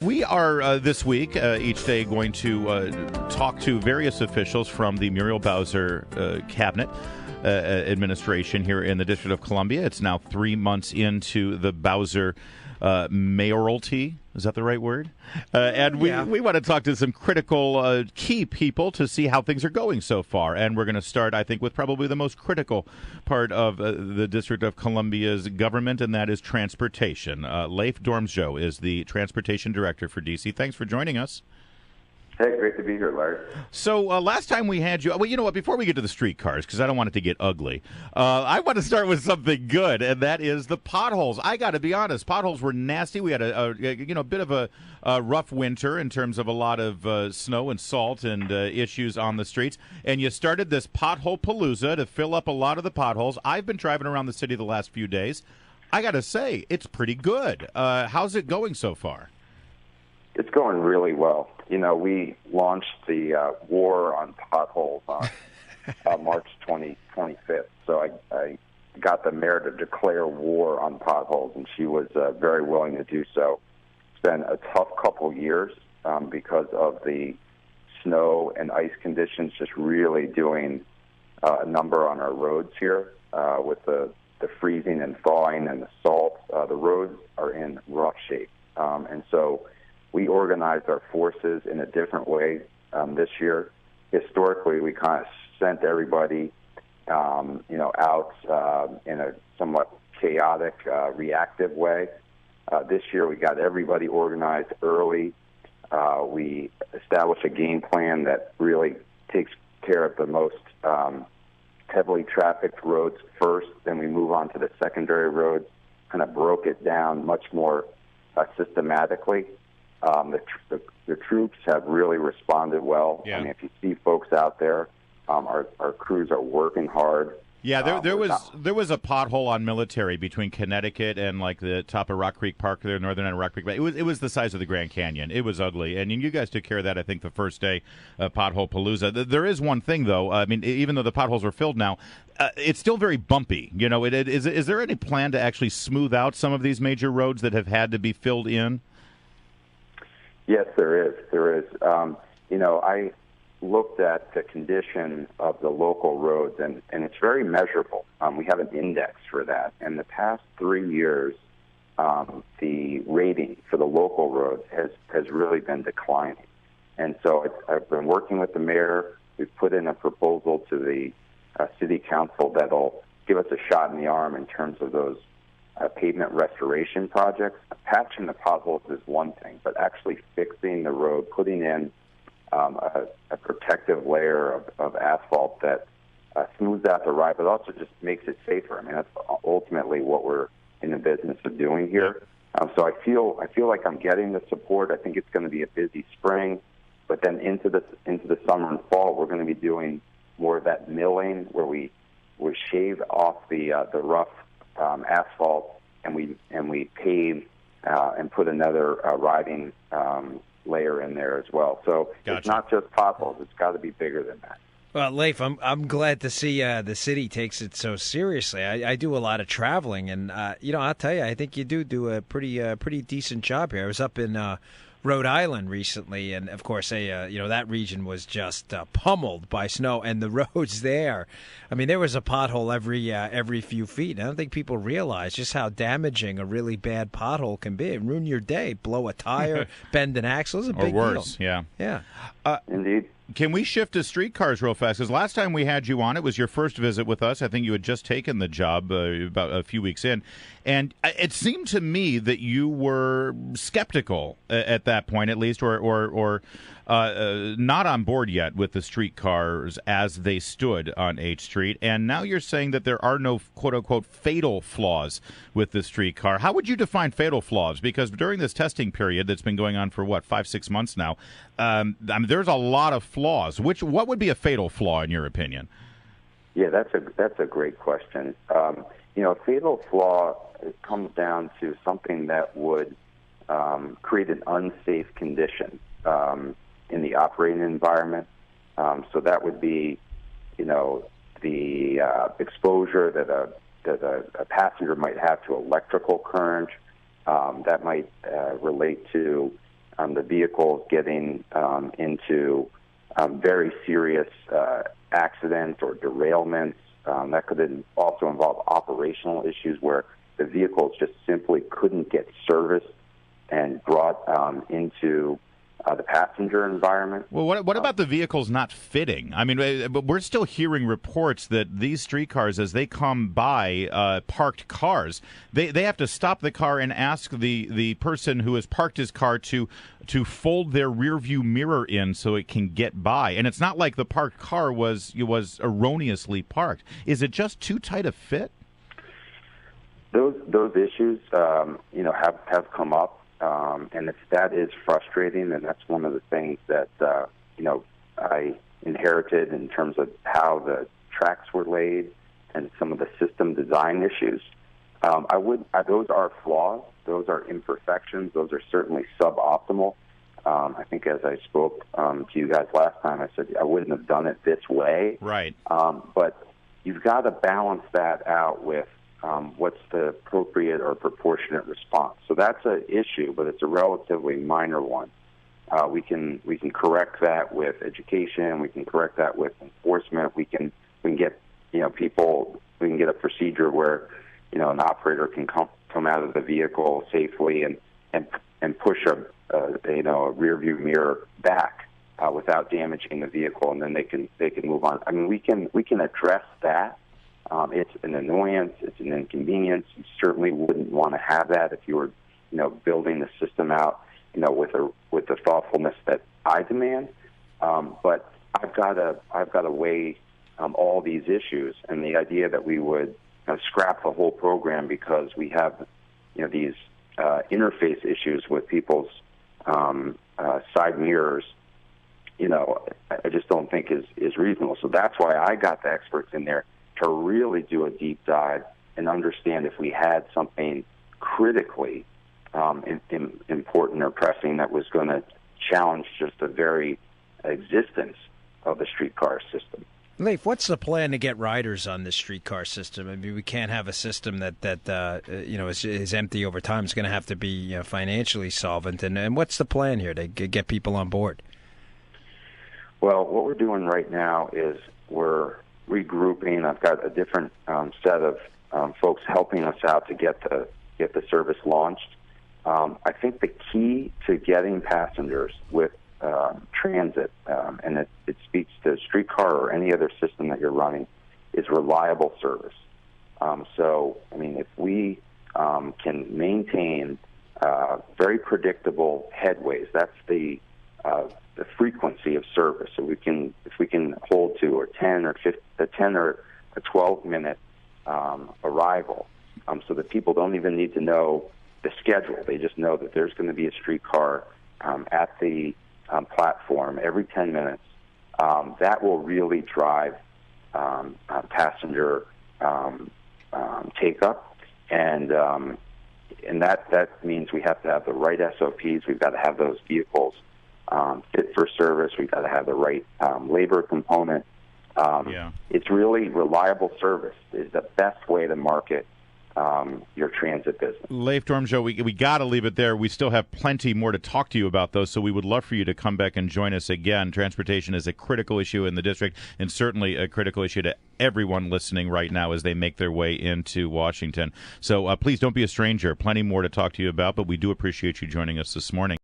We are this week, each day, going to talk to various officials from the Muriel Bowser cabinet administration here in the District of Columbia. It's now 3 months into the Bowser mayoralty. Is that the right word? And we want to talk to some critical key people to see how things are going so far. And we're going to start, I think, with probably the most critical part of the District of Columbia's government, and that is transportation. Leif Dormsjo is the transportation director for D.C. Thanks for joining us. Hey, great to be here, Larry. So last time we had you, well, you know what, before we get to the streetcars, because I don't want it to get ugly, I want to start with something good, and that is the potholes. I got to be honest, potholes were nasty. We had a bit of a rough winter in terms of a lot of snow and salt and issues on the streets, and you started this pothole palooza to fill up a lot of the potholes. I've been driving around the city the last few days. I got to say, it's pretty good. How's it going so far? It's going really well. You know, we launched the war on potholes on March 25th. So I got the mayor to declare war on potholes, and she was very willing to do so. It's been a tough couple years because of the snow and ice conditions just really doing a number on our roads here with the freezing and thawing and the salt. The roads are in rough shape. And so we organized our forces in a different way this year. Historically, we kind of sent everybody, out in a somewhat chaotic, reactive way. This year, we got everybody organized early. We established a game plan that really takes care of the most heavily trafficked roads first. Then we move on to the secondary roads, kind of broke it down much more systematically. The troops have really responded well. Yeah. I mean, if you see folks out there, our crews are working hard. Yeah, there was a pothole on Military between Connecticut and like the top of Rock Creek Park there, northern end of Rock Creek. It was the size of the Grand Canyon. It was ugly, and you guys took care of that. I think the first day, pothole palooza. There is one thing though. I mean, even though the potholes are filled now, it's still very bumpy. You know, is there any plan to actually smooth out some of these major roads that have had to be filled in? Yes, there is. I looked at the condition of the local roads, and it's very measurable. We have an index for that. In the past 3 years, the rating for the local roads has really been declining. And so I've been working with the mayor. We've put in a proposal to the city council that'll give us a shot in the arm in terms of those pavement restoration projects. Patching the potholes is one thing, but actually fixing the road, putting in a protective layer of asphalt that smooths out the ride, but also just makes it safer. I mean, that's ultimately what we're in the business of doing here. So I feel like I'm getting the support. I think it's going to be a busy spring, but then into the summer and fall, we're going to be doing more of that milling where we shave off the rough asphalt, and we pave and put another riding layer in there as well. So Gotcha. It's not just potholes; it's got to be bigger than that. Well, Leif, I'm glad to see the city takes it so seriously. I do a lot of traveling, and I'll tell you, I think you do a pretty decent job here. I was up in Rhode Island recently, and of course, that region was just pummeled by snow, and the roads there. I mean, there was a pothole every few feet. And I don't think people realize just how damaging a really bad pothole can be. It ruin your day, blow a tire, bend an axle. It's a big worse, deal. Yeah. Indeed. Can we shift to streetcars real fast? Because last time we had you on, it was your first visit with us. I think you had just taken the job about a few weeks in. And it seemed to me that you were skeptical at that point, at least, or not on board yet with the streetcars as they stood on H Street. And now you're saying that there are no, quote-unquote, fatal flaws with the streetcar. How would you define fatal flaws? Because during this testing period that's been going on for, 5-6 months now, there's a lot of flaws. What would be a fatal flaw, in your opinion? Yeah, that's a great question. A fatal flaw comes down to something that would create an unsafe condition in the operating environment. So that would be, the exposure that a passenger might have to electrical current. That might relate to the vehicles getting into very serious accidents or derailments. That could also involve operational issues where the vehicles just simply couldn't get serviced and brought into the passenger environment. Well, what about the vehicles not fitting? I mean, but we're still hearing reports that these streetcars, as they come by parked cars, they have to stop the car and ask the person who has parked his car to fold their rear view mirror in so it can get by. And it's not like the parked car was erroneously parked. Is it just too tight a fit? Those issues, have come up. And that is frustrating, and that's one of the things that, I inherited in terms of how the tracks were laid and some of the system design issues. Those are flaws. Those are imperfections. Those are certainly suboptimal. I think as I spoke to you guys last time, I said I wouldn't have done it this way. Right. But you've got to balance that out with what's the appropriate or proportionate response. So that's an issue, but it's a relatively minor one. We can correct that with education. We can correct that with enforcement. We can get people. We can get a procedure where an operator can come out of the vehicle safely and push a rear view mirror back without damaging the vehicle, and then they can move on. I mean, we can address that. It's an annoyance. It's an inconvenience. You certainly wouldn't want to have that if you were, building the system out, with the thoughtfulness that I demand. But I've got to weigh all these issues, and the idea that we would scrap the whole program because we have, these interface issues with people's side mirrors. I just don't think is reasonable. So that's why I got the experts in there to really do a deep dive and understand if we had something critically important or pressing that was going to challenge just the very existence of the streetcar system. Leif, what's the plan to get riders on this streetcar system? I mean, we can't have a system that is empty over time. It's going to have to be financially solvent. And what's the plan here to get people on board? Well, what we're doing right now is we're regrouping. I've got a different set of folks helping us out to get the service launched. I think the key to getting passengers with transit, and it speaks to streetcar or any other system that you're running, is reliable service. If we can maintain very predictable headways, that's the frequency of service. So if we can hold to a 10 or a 12-minute arrival, so that people don't even need to know the schedule. They just know that there's going to be a streetcar at the platform every 10 minutes. That will really drive passenger take-up, and that means we have to have the right SOPs. We've got to have those vehicles fit for service. We've got to have the right labor component. It's really reliable service is the best way to market your transit business. Leif Dormsjo, we got to leave it there. We still have plenty more to talk to you about, though, so we would love for you to come back and join us again. Transportation is a critical issue in the district, and certainly a critical issue to everyone listening right now as they make their way into Washington. So please don't be a stranger. Plenty more to talk to you about, but we do appreciate you joining us this morning.